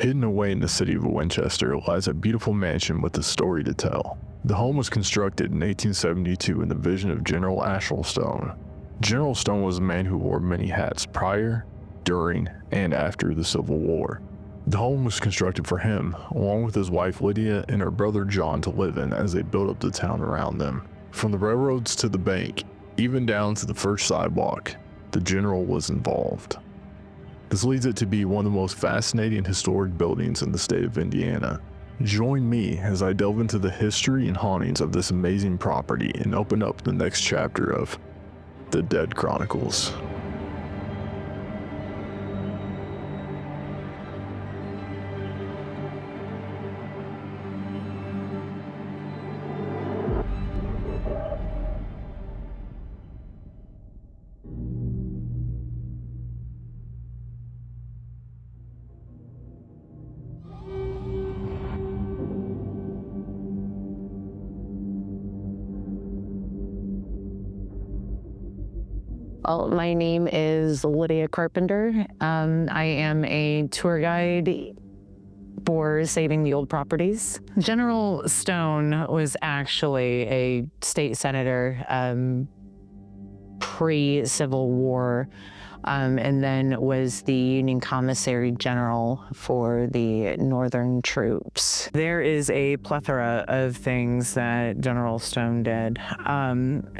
Hidden away in the city of Winchester lies a beautiful mansion with a story to tell. The home was constructed in 1872 in the vision of General Ashel Stone. General Stone was a man who wore many hats prior, during, and after the Civil War. The home was constructed for him, along with his wife Lydia and her brother John to live in as they built up the town around them. From the railroads to the bank, even down to the first sidewalk, the general was involved. This leads it to be one of the most fascinating historic buildings in the state of Indiana. Join me as I delve into the history and hauntings of this amazing property and open up the next chapter of The Dead Chronicles. Well, my name is Lydia Carpenter. I am a tour guide for Saving the Old Properties. General Stone was actually a state senator pre-Civil War, and then was the Union Commissary General for the Northern troops. There is a plethora of things that General Stone did.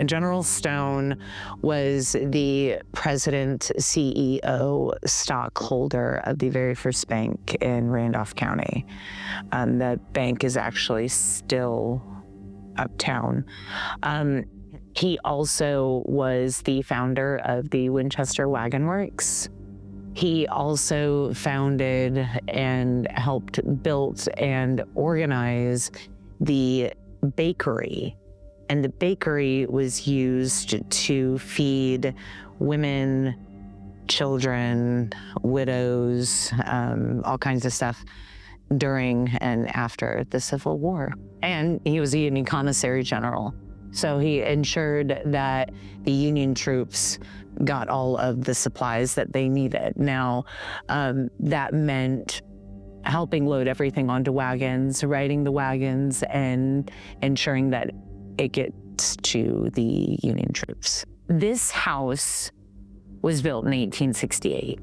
General Stone was the president, CEO, stockholder of the very first bank in Randolph County. That bank is actually still uptown. He also was the founder of the Winchester Wagon Works. He also founded and helped build and organize the bakery. And the bakery was used to feed women, children, widows, all kinds of stuff during and after the Civil War. And he was a Union Commissary General. So he ensured that the Union troops got all of the supplies that they needed. Now, that meant helping load everything onto wagons, riding the wagons, and ensuring that it gets to the Union troops. This house was built in 1868.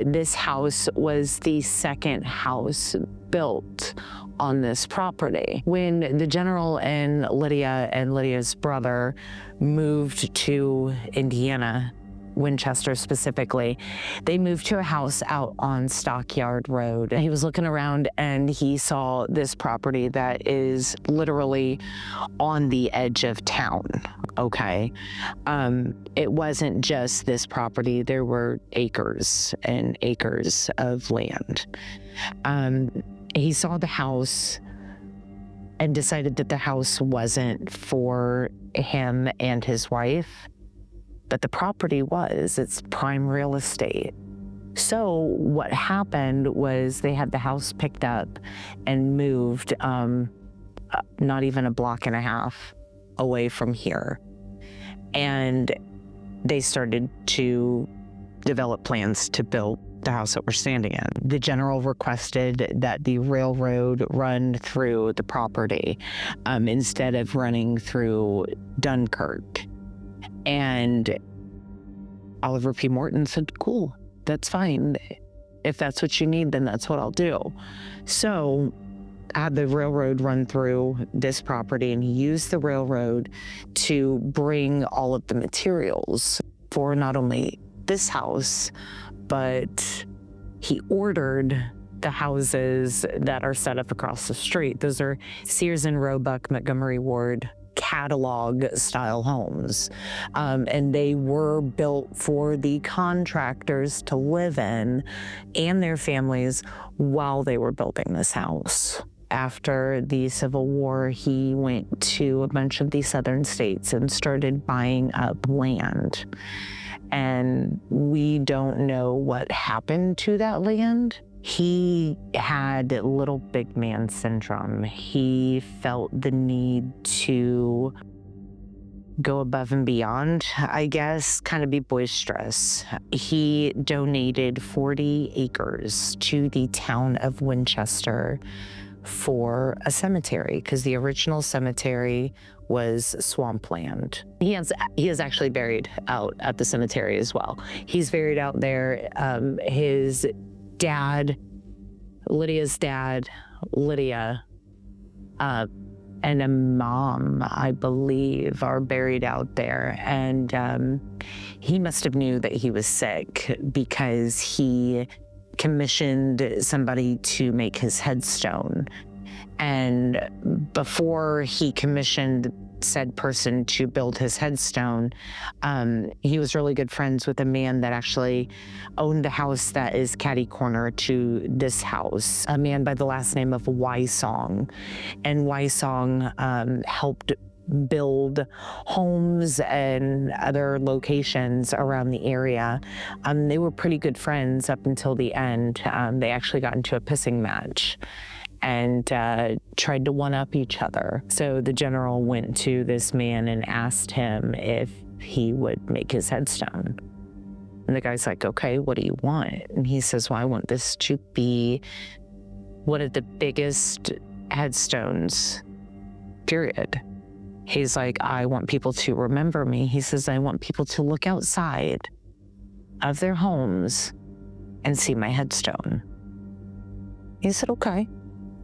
This house was the second house built on this property. When the general and Lydia's brother moved to Indiana, Winchester specifically, they moved to a house out on Stockyard Road. He was looking around and he saw this property that is literally on the edge of town, okay? It wasn't just this property, there were acres and acres of land. He saw the house and decided that the house wasn't for him and his wife, but the property was. It's prime real estate. So what happened was they had the house picked up and moved not even a block and a half away from here. And they started to develop plans to build the house that we're standing in. The general requested that the railroad run through the property instead of running through Dunkirk. And Oliver P. Morton said, cool, that's fine. If that's what you need, then that's what I'll do. So I had the railroad run through this property, and he used the railroad to bring all of the materials for not only this house, but he ordered the houses that are set up across the street. Those are Sears and Roebuck, Montgomery Ward catalog style homes. And they were built for the contractors to live in and their families while they were building this house. After the Civil War, he went to a bunch of the southern states and started buying up land. And we don't know what happened to that land. He had little big man syndrome. He felt the need to go above and beyond, I guess, kind of be boisterous. He donated 40 acres to the town of Winchester for a cemetery, because the original cemetery was swampland. He is actually buried out at the cemetery as well. He's buried out there. His dad, Lydia's dad, Lydia, and a mom, I believe, are buried out there. And he must have knew that he was sick, because he commissioned somebody to make his headstone. And before he commissioned said person to build his headstone, he was really good friends with a man that actually owned a house that is catty corner to this house, a man by the last name of Wysong. And Wysong helped build homes and other locations around the area. They were pretty good friends up until the end. They actually got into a pissing match and tried to one-up each other. So the general went to this man and asked him if he would make his headstone. And the guy's like, okay, what do you want? And he says, well, I want this to be one of the biggest headstones, period. He's like, I want people to remember me. He says, I want people to look outside of their homes and see my headstone. He said, okay.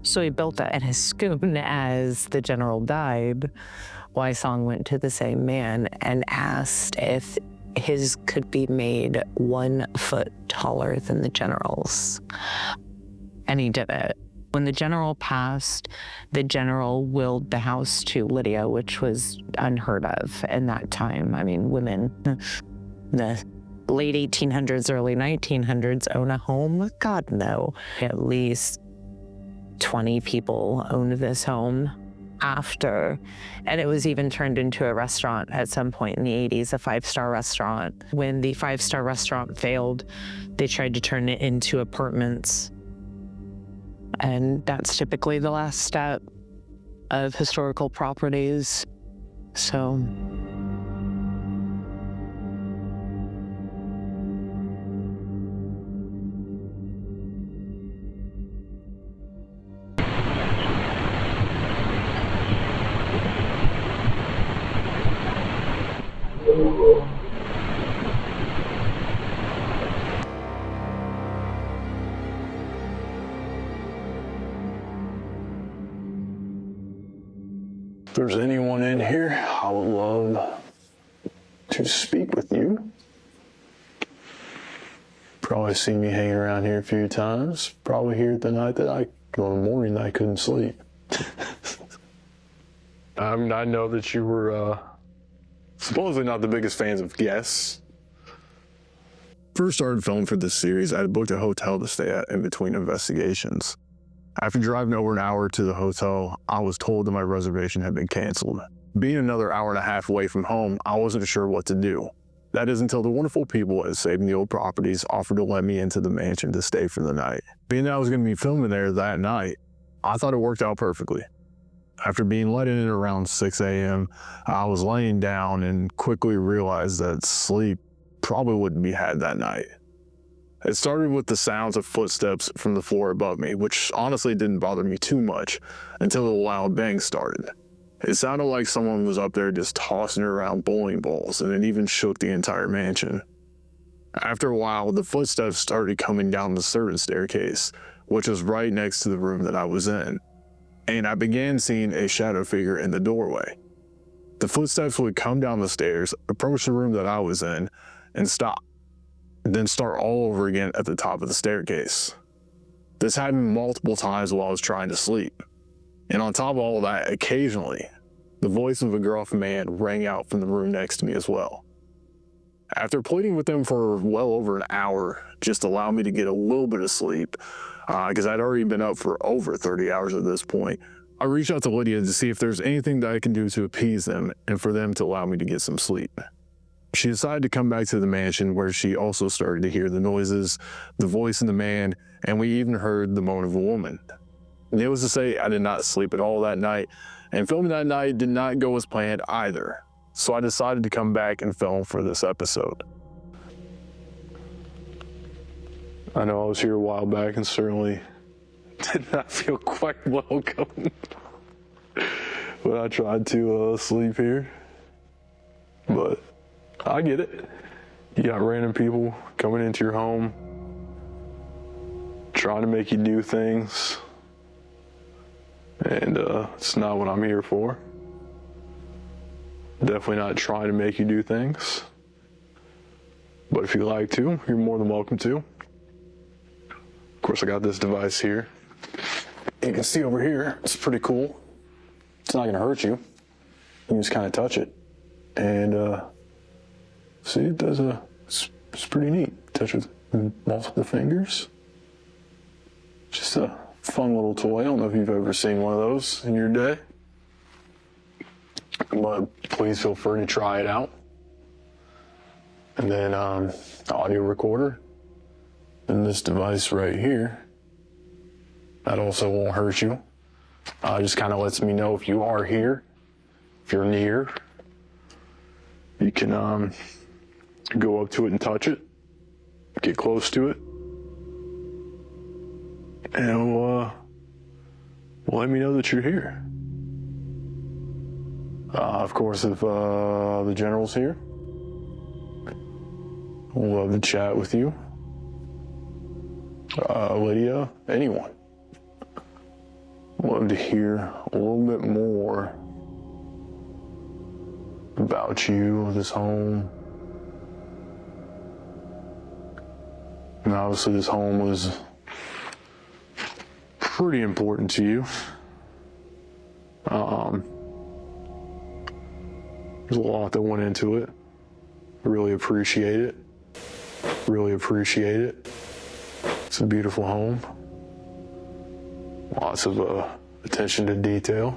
So he built that, and as soon as the general died, Wysong went to the same man and asked if his could be made 1 foot taller than the general's. And he did it. When the general passed, the general willed the house to Lydia, which was unheard of in that time. I mean, women, the late 1800s, early 1900s own a home? God, no. At least 20 people owned this home after, and it was even turned into a restaurant at some point in the 80s, a 5-star restaurant. When the 5-star restaurant failed, they tried to turn it into apartments. And that's typically the last step of historical properties. So If there's anyone in here, I would love to speak with you. Probably seen me hanging around here a few times. Probably here the night that on the morning I couldn't sleep. I know that you were supposedly not the biggest fans of guests. First started filming for this series, I had booked a hotel to stay at in between investigations. After driving over an hour to the hotel, I was told that my reservation had been canceled. Being another hour and a half away from home, I wasn't sure what to do. That is until the wonderful people at Saving the Old Properties offered to let me into the mansion to stay for the night. Being that I was going to be filming there that night, I thought it worked out perfectly. After being let in at around 6 a.m., I was laying down and quickly realized that sleep probably wouldn't be had that night. It started with the sounds of footsteps from the floor above me, which honestly didn't bother me too much until the loud bang started. It sounded like someone was up there just tossing around bowling balls, and it even shook the entire mansion. After a while, the footsteps started coming down the servant staircase, which was right next to the room that I was in, and I began seeing a shadow figure in the doorway. The footsteps would come down the stairs, approach the room that I was in, and stop, and then start all over again at the top of the staircase. This happened multiple times while I was trying to sleep. And on top of all that, occasionally, the voice of a gruff man rang out from the room next to me as well. After pleading with them for well over an hour, just to allow me to get a little bit of sleep, because I'd already been up for over 30 hours at this point, I reached out to Lydia to see if there's anything that I can do to appease them and for them to allow me to get some sleep. She decided to come back to the mansion, where she also started to hear the noises, the voice of the man, and we even heard the moan of a woman. Needless to say, I did not sleep at all that night, and filming that night did not go as planned either. so I decided to come back and film for this episode. I know I was here a while back and certainly did not feel quite welcome when I tried to sleep here, but I get it. You got random people coming into your home, trying to make you do things, and it's not what I'm here for. Definitely not trying to make you do things, but if you like to, you're more than welcome to. Of course, I got this device here. You can see over here, it's pretty cool. It's not gonna hurt you. You can just kind of touch it. And see, it does it's pretty neat. Touch it with multiple fingers. Just a fun little toy. I don't know if you've ever seen one of those in your day, but please feel free to try it out. And then the audio recorder, and this device right here, that also won't hurt you. Just kind of lets me know if you are here, if you're near. You can go up to it and touch it, get close to it, and will let me know that you're here. Of course, if the general's here, we'd love to chat with you. Lydia, anyone. Love to hear a little bit more about you, this home. And obviously this home was pretty important to you. There's a lot that went into it. I really appreciate it. Really appreciate it. It's a beautiful home. Lots of attention to detail.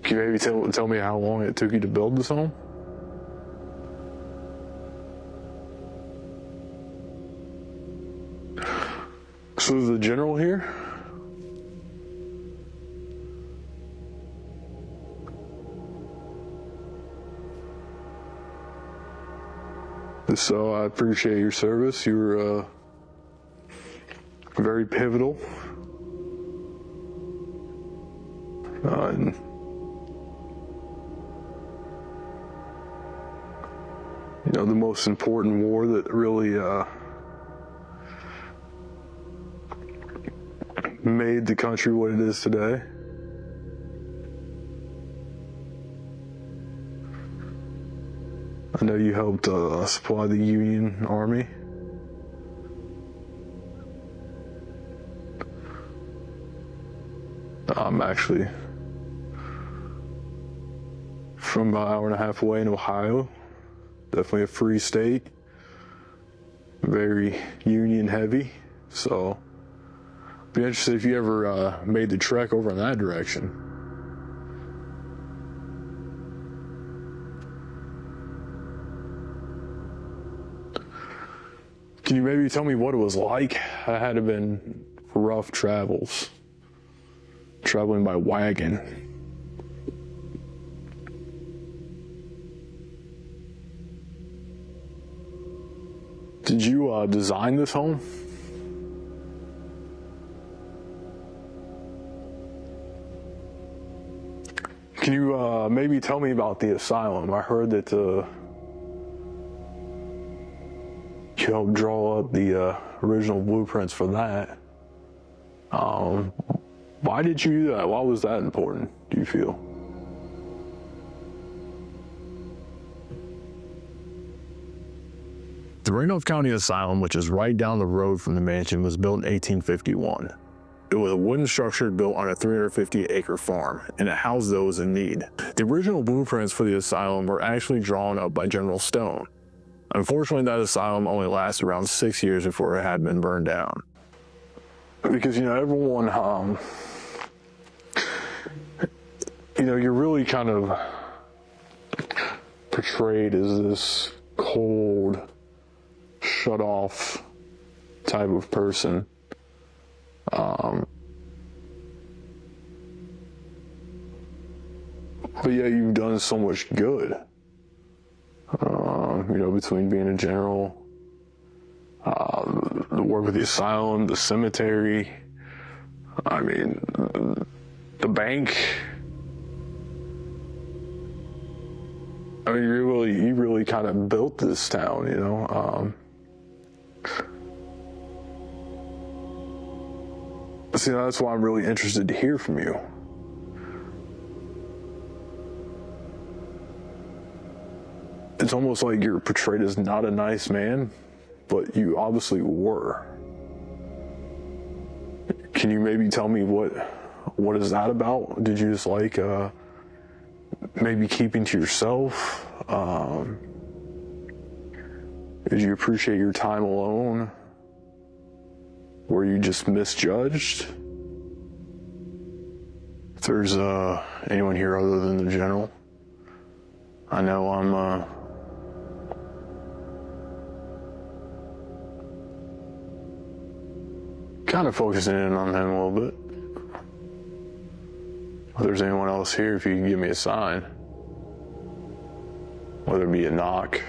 Can you maybe tell me how long it took you to build this home? So is the general here? So I appreciate your service. You were very pivotal. And you know, the most important war that really made the country what it is today. I know you helped supply the Union Army. I'm actually from about an hour and a half away in Ohio. Definitely a free state. Very Union heavy. So, be interested if you ever made the trek over in that direction. Can you maybe tell me what it was like? I had to been rough travels, traveling by wagon. Did you design this home? Can you maybe tell me about the asylum? I heard that you helped draw up the original blueprints for that. Why did you do that? Why was that important, do you feel? The Randolph County Asylum, which is right down the road from the mansion, was built in 1851. It was a wooden structure built on a 350-acre farm, and it housed those in need. The original blueprints for the asylum were actually drawn up by General Stone. Unfortunately, that asylum only lasted around 6 years before it had been burned down. Because, you know, everyone, you know, you're really kind of portrayed as this cold, shut-off type of person. But yeah, you've done so much good. Between being a general, the work with the asylum, the cemetery, I mean, the bank. I mean, you really kind of built this town, See, that's why I'm really interested to hear from you. It's almost like you're portrayed as not a nice man, but you obviously were. Can you maybe tell me what is that about? Did you just like maybe keeping to yourself? Did you appreciate your time alone? Were you just misjudged? If there's anyone here other than the general, I know I'm kind of focusing in on him a little bit. If there's anyone else here, if you can give me a sign, whether it be a knock,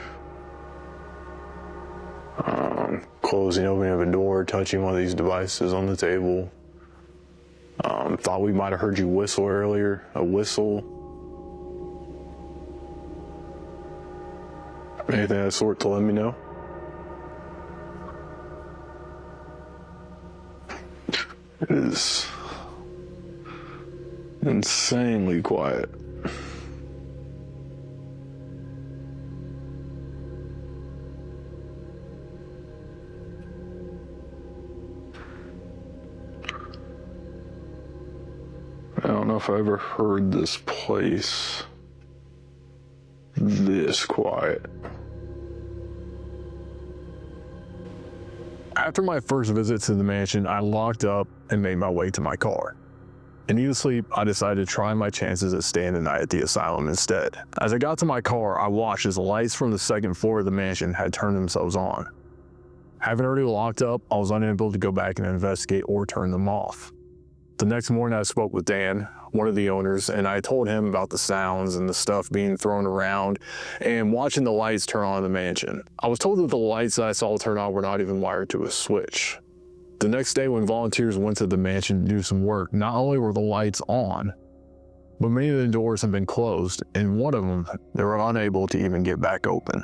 closing, opening of a door, touching one of these devices on the table. Thought we might have heard you whistle earlier, a whistle. Anything of that sort to let me know? It is insanely quiet. I don't know if I ever heard this place this quiet. After my first visit to the mansion, I locked up and made my way to my car. And needlessly, I decided to try my chances at staying the night at the asylum instead. As I got to my car, I watched as the lights from the second floor of the mansion had turned themselves on. Having already locked up, I was unable to go back and investigate or turn them off. The next morning, I spoke with Dan, one of the owners, and I told him about the sounds and the stuff being thrown around and watching the lights turn on in the mansion. I was told that the lights that I saw turn on were not even wired to a switch. The next day, when volunteers went to the mansion to do some work, not only were the lights on, but many of the doors had been closed, and one of them, they were unable to even get back open.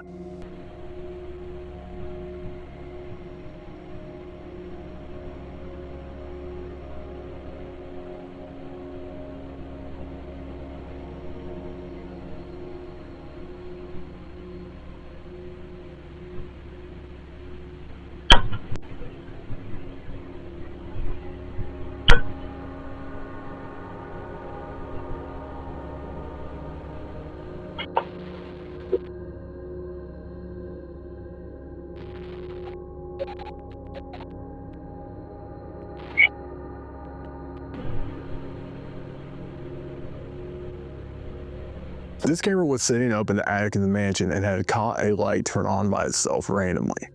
This camera was sitting up in the attic of the mansion and had caught a light turn on by itself randomly.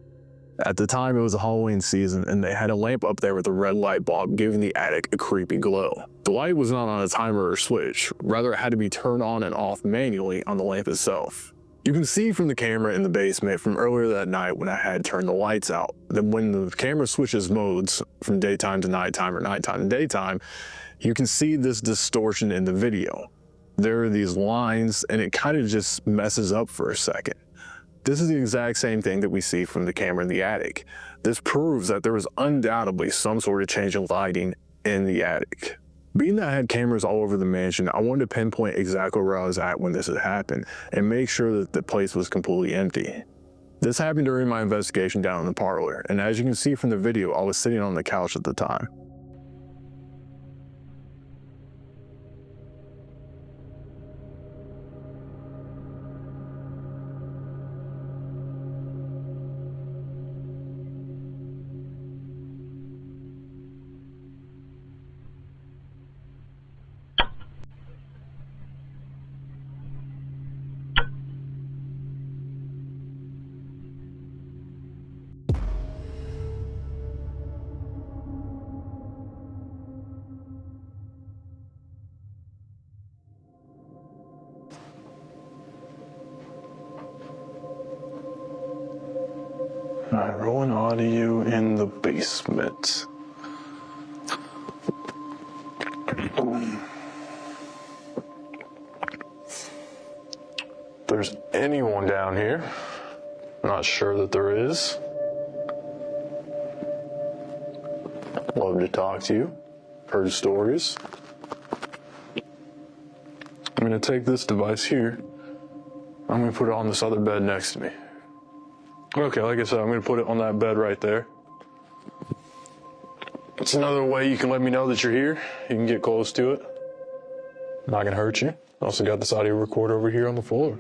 At the time, it was a Halloween season, and they had a lamp up there with a red light bulb giving the attic a creepy glow. The light was not on a timer or switch, rather it had to be turned on and off manually on the lamp itself. You can see from the camera in the basement from earlier that night when I had turned the lights out, that when the camera switches modes from daytime to nighttime or nighttime to daytime, you can see this distortion in the video. There are these lines and it kind of just messes up for a second. This is the exact same thing that we see from the camera in the attic. This proves that there was undoubtedly some sort of change in lighting in the attic. Being that I had cameras all over the mansion, I wanted to pinpoint exactly where I was at when this had happened and make sure that the place was completely empty. This happened during my investigation down in the parlor, and as you can see from the video, I was sitting on the couch at the time. Alright, rolling audio in the basement. If there's anyone down here, not sure that there is. Love to talk to you. Heard stories. I'm gonna take this device here. I'm gonna put it on this other bed next to me. Okay, like I said, I'm gonna put it on that bed right there. It's another way you can let me know that you're here. You can get close to it. Not gonna hurt you. Also got this audio recorder over here on the floor.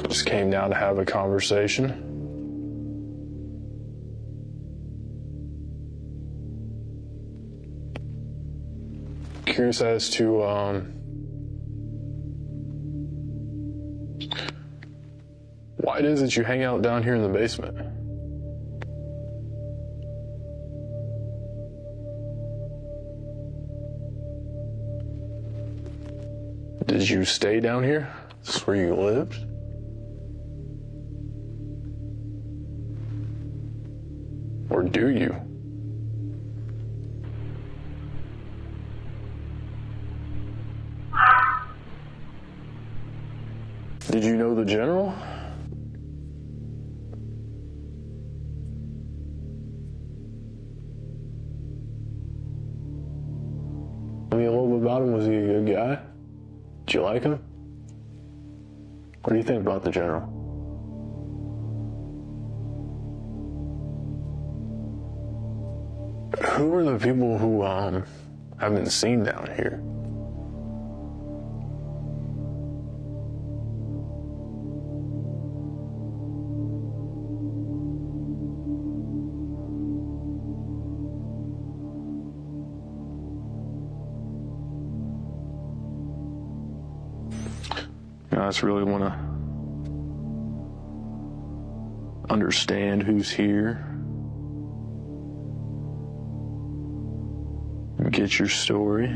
Just came down to have a conversation. Curious as to why it is that you hang out down here in the basement. Did you stay down here? Is this where you lived? Or do you? Did you know the general? Tell me a little bit about him. Was he a good guy? Did you like him? What do you think about the general? Who are the people who have been seen down here? I just really want to understand who's here. Get your story.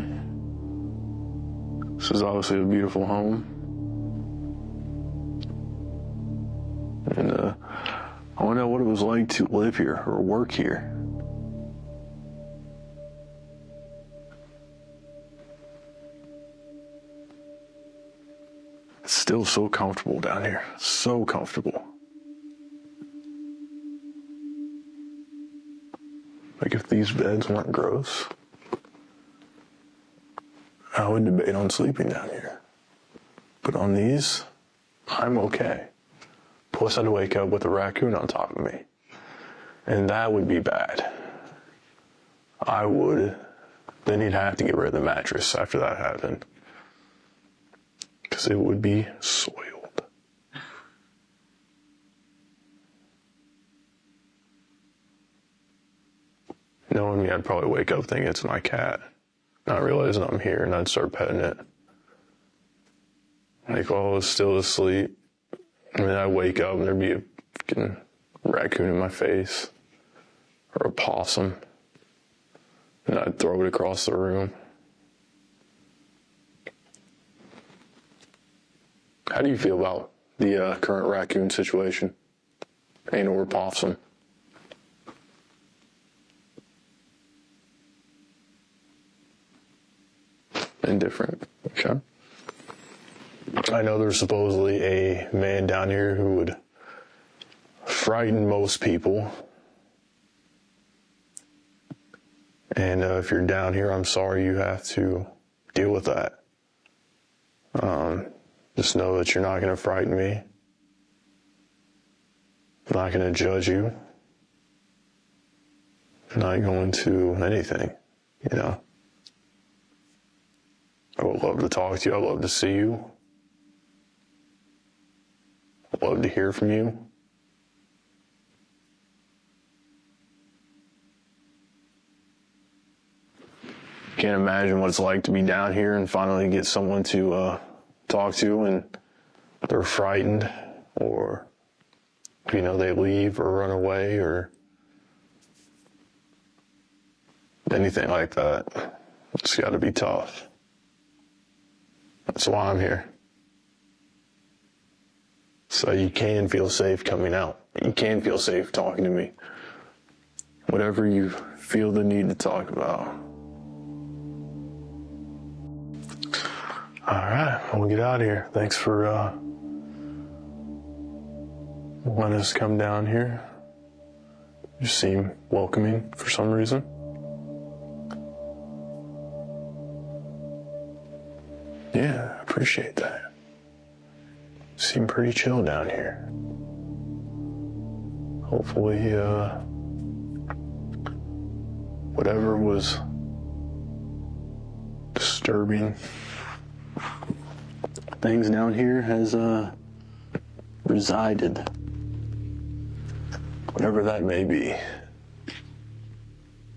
This is obviously a beautiful home. And I want to know what it was like to live here or work here. It's still so comfortable down here. So comfortable. Like if these beds weren't gross, I would debate on sleeping down here. But on these, I'm okay. Plus I'd wake up with a raccoon on top of me. And that would be bad. Then you'd have to get rid of the mattress after that happened. Because it would be soiled. Knowing me, I'd probably wake up thinking it's my cat, not realizing I'm here, and I'd start petting it. Like, while I was still asleep, and then I'd wake up and there'd be a fucking raccoon in my face, or a possum, and I'd throw it across the room. How do you feel about the current raccoon situation? And/or possum? Indifferent. Okay. I know there's supposedly a man down here who would frighten most people. And if you're down here, I'm sorry you have to deal with that. Just know that you're not going to frighten me. I'm not going to judge you. I'm not going to anything, you know. I would love to talk to you. I'd love to see you. I'd love to hear from you. Can't imagine what it's like to be down here and finally get someone to talk to and they're frightened, or they leave or run away or anything like that. It's got to be tough. That's why I'm here. So you can feel safe coming out. You can feel safe talking to me. Whatever you feel the need to talk about. All right, we'll get out of here. Thanks for letting us come down here. You seem welcoming for some reason. Yeah, I appreciate that. Seem pretty chill down here. Hopefully, whatever was disturbing things down here has resided. Whatever that may be.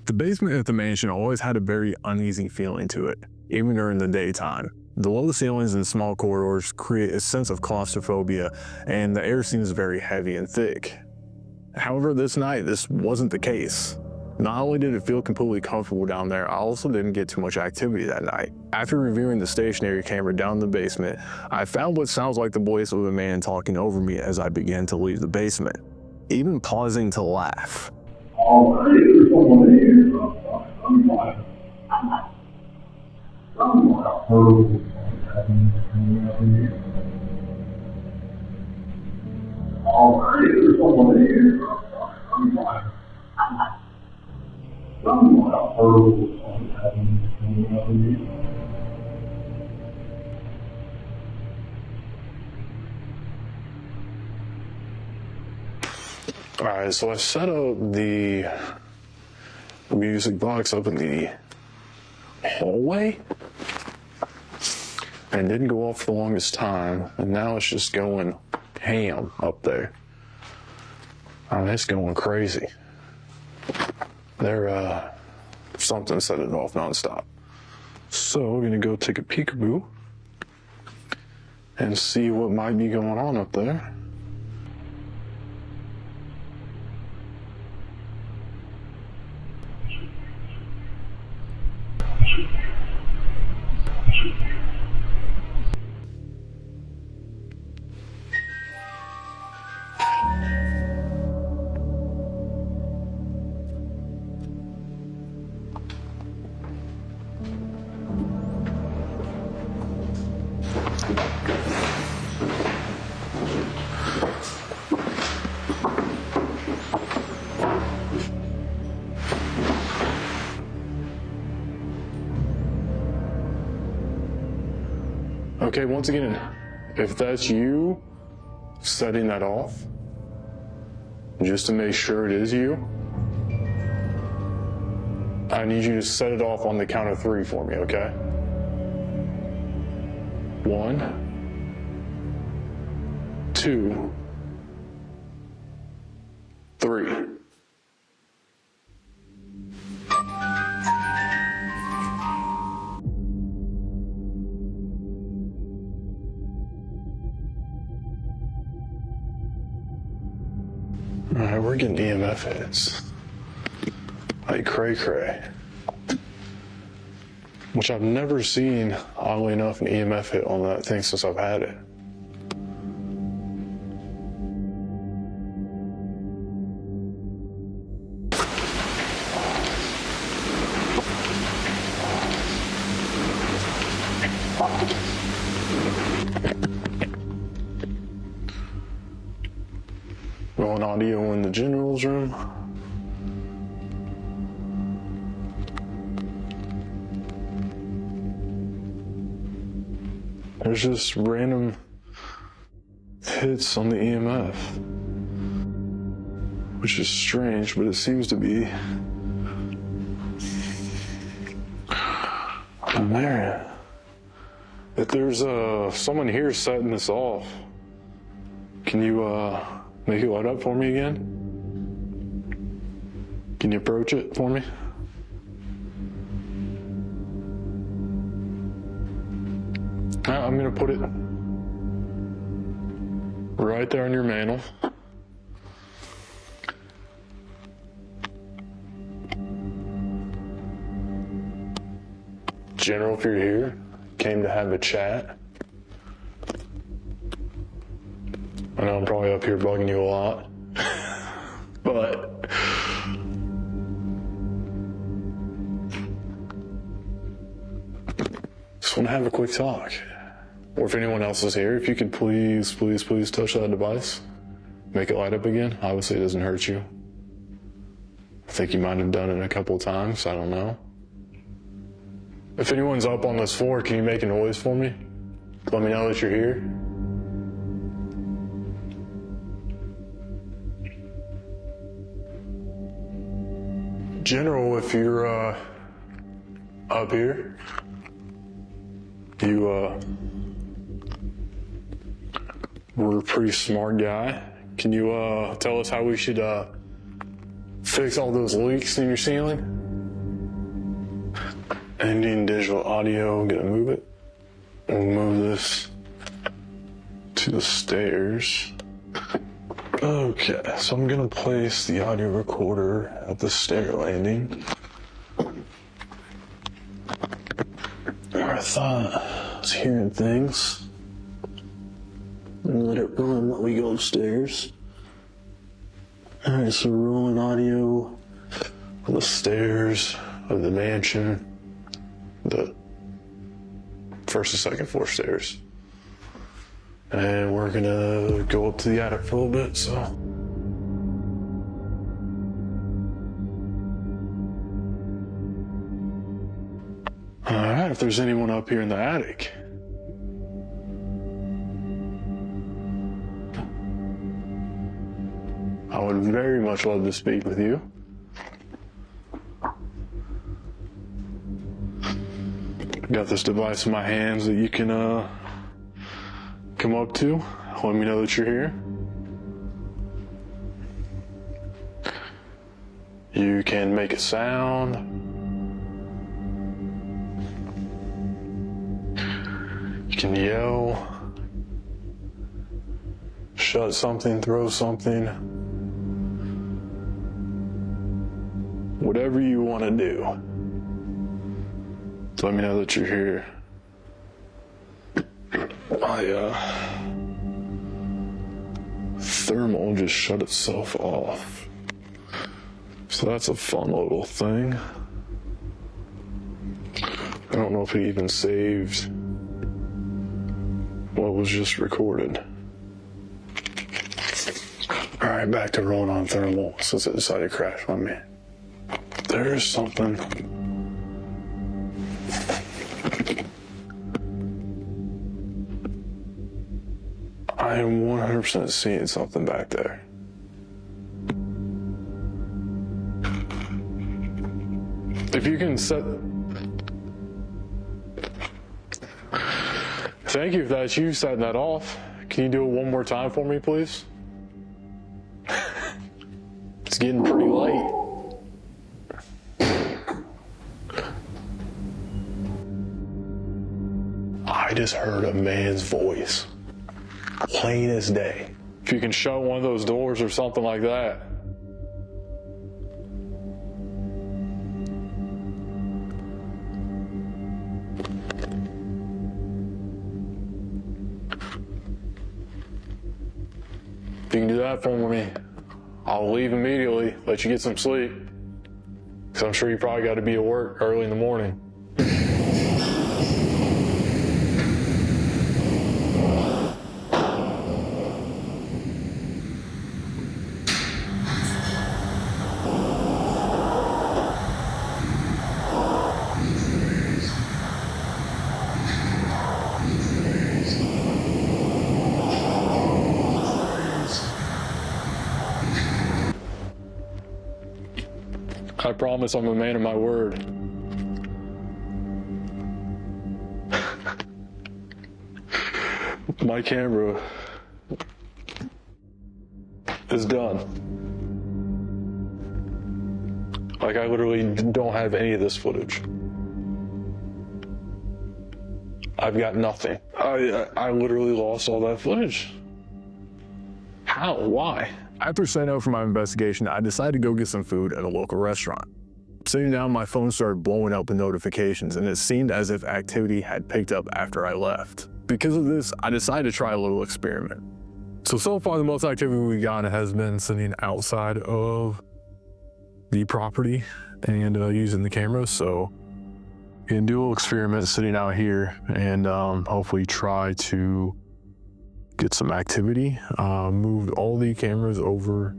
The basement at the mansion always had a very uneasy feeling to it, even during the daytime. The low ceilings and small corridors create a sense of claustrophobia, and the air seems very heavy and thick. However, this night, this wasn't the case. Not only did it feel completely comfortable down there, I also didn't get too much activity that night. After reviewing the stationary camera down in the basement, I found what sounds like the voice of a man talking over me as I began to leave the basement, even pausing to laugh. Alright, so I set up the music box up in the hallway, and it didn't go off for the longest time, and now it's just going ham up there. It's going crazy. Something set it off nonstop. So we're gonna go take a peekaboo and see what might be going on up there. Okay, once again, if that's you setting that off, just to make sure it is you, I need you to set it off on the count of 3 for me, okay? 1, 2, 3. All right, we're getting EMF hits. Like cray-cray. Which I've never seen, oddly enough, an EMF hit on that thing since I've had it. Going audio in the general's room. There's just random hits on the EMF, which is strange, but it seems to be in there. If there's someone here setting this off, can you make it light up for me again? Can you approach it for me? I'm gonna put it right there on your mantle. General, if you're here, came to have a chat. I know I'm probably up here bugging you a lot, but just want to have a quick talk. Or if anyone else is here, if you could please touch that device. Make it light up again. Obviously it doesn't hurt you. I think you might have done it a couple of times, I don't know. If anyone's up on this floor, can you make a noise for me? Let me know that you're here. General, if you're up here, you were a pretty smart guy. Can you tell us how we should fix all those leaks in your ceiling? Ending digital audio, gonna move it. We'll move this to the stairs. Okay, so I'm gonna place the audio recorder at the stair landing. I thought I was hearing things. And let it run while we go upstairs. Alright, so rolling audio on the stairs of the mansion. The first and second floor stairs. And we're gonna go up to the attic for a little bit, so. Alright, if there's anyone up here in the attic. I would very much love to speak with you. Got this device in my hands that you can come up to. Let me know that you're here. You can make a sound. You can yell. Shut something, throw something. Whatever you want to do. Let me know that you're here. My thermal just shut itself off. So that's a fun little thing. I don't know if it even saved what was just recorded. All right, back to rolling on thermal since it decided to crash on me. There's something. I am 100% seeing something back there. If you can set... Thank you if that's you setting that off. Can you do it one more time for me, please? It's getting pretty late. I just heard a man's voice. Plain as day. If you can shut one of those doors or something like that. If you can do that for me, I'll leave immediately, let you get some sleep. Because I'm sure you probably got to be at work early in the morning. I promise I'm a man of my word. My camera is done. Like, I literally don't have any of this footage. I've got nothing. I literally lost all that footage. How? Why? After setting out for my investigation, I decided to go get some food at a local restaurant. Sitting down, my phone started blowing up with notifications, and it seemed as if activity had picked up after I left. Because of this, I decided to try a little experiment. So far the most activity we've gotten has been sitting outside of the property and using the cameras. So we can do a little experiment sitting out here and hopefully try to get some activity. Moved all the cameras over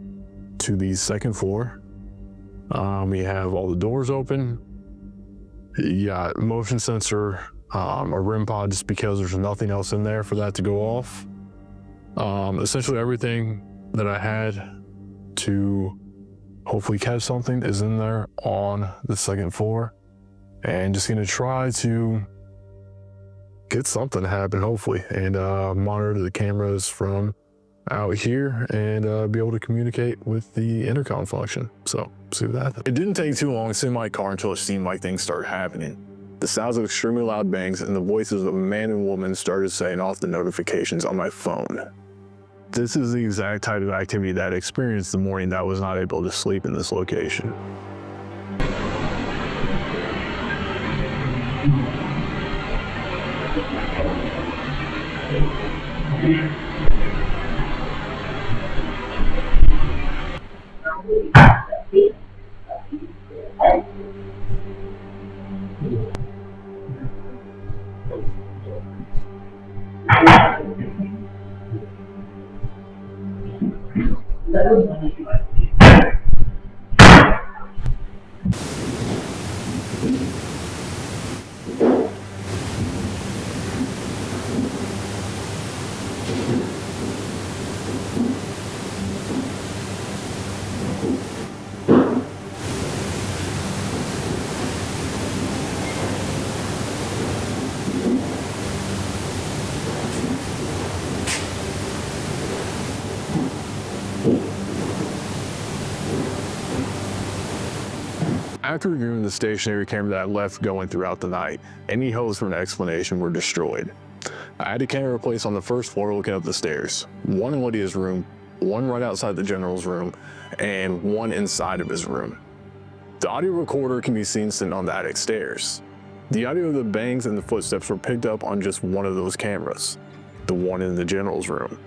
to the second floor. We have all the doors open. You got motion sensor, a REM pod, just because there's nothing else in there for that to go off. Essentially everything that I had to hopefully catch something is in there on the second floor, and just gonna try to get something to happen hopefully, and monitor the cameras from out here and be able to communicate with the intercom function. So see what happens. It didn't take too long to sit in my car until it seemed like things started happening. The sounds of extremely loud bangs and the voices of a man and woman started setting off the notifications on my phone. This is the exact type of activity that I experienced the morning that I was not able to sleep in this location. After reviewing the stationary camera that I left going throughout the night, any hopes for an explanation were destroyed. I had a camera placed on the first floor looking up the stairs, one in Lydia's room, one right outside the general's room, and one inside of his room. The audio recorder can be seen sitting on the attic stairs. The audio of the bangs and the footsteps were picked up on just one of those cameras, the one in the general's room.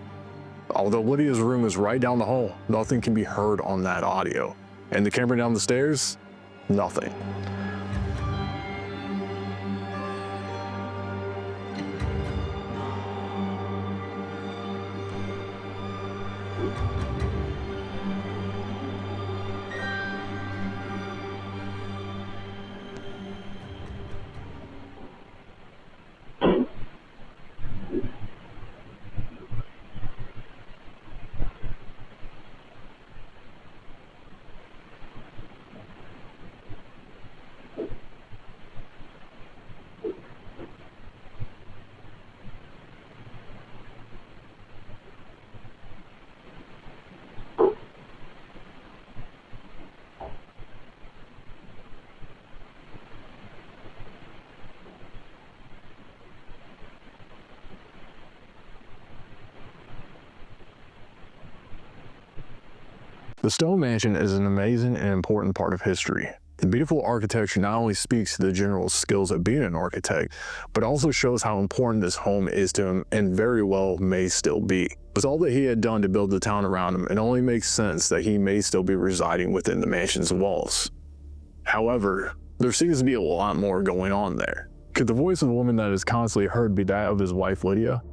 Although Lydia's room is right down the hall, nothing can be heard on that audio. And the camera down the stairs? Nothing. The Stone Mansion is an amazing and important part of history. The beautiful architecture not only speaks to the general's skills at being an architect, but also shows how important this home is to him and very well may still be. With all that he had done to build the town around him, it only makes sense that he may still be residing within the mansion's walls. However, there seems to be a lot more going on there. Could the voice of the woman that is constantly heard be that of his wife Lydia?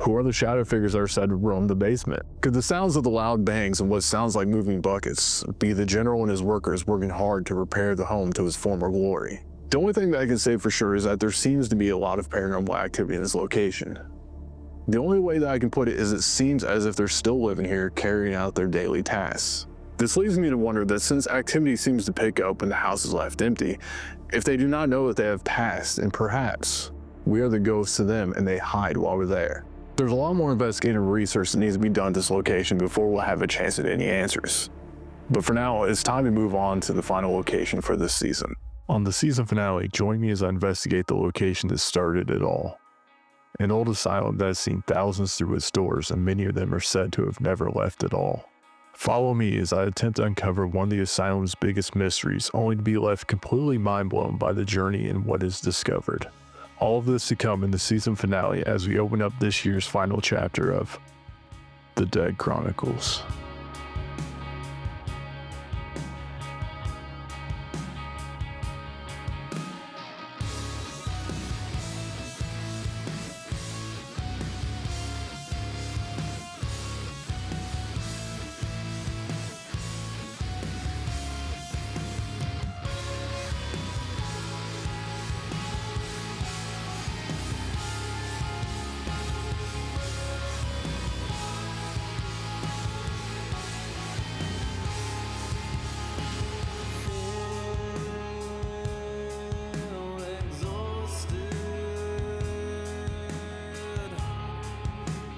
Who are the shadow figures that are said to roam the basement? Could the sounds of the loud bangs and what sounds like moving buckets be the general and his workers working hard to repair the home to its former glory? The only thing that I can say for sure is that there seems to be a lot of paranormal activity in this location. The only way that I can put it is it seems as if they're still living here, carrying out their daily tasks. This leads me to wonder that since activity seems to pick up when the house is left empty, if they do not know that they have passed, and perhaps we are the ghosts to them and they hide while we're there. There's a lot more investigative research that needs to be done at this location before we'll have a chance at any answers. But for now, it's time to move on to the final location for this season. On the season finale, join me as I investigate the location that started it all. An old asylum that has seen thousands through its doors, and many of them are said to have never left at all. Follow me as I attempt to uncover one of the asylum's biggest mysteries, only to be left completely mind-blown by the journey and what is discovered. All of this to come in the season finale as we open up this year's final chapter of The Dead Chronicles.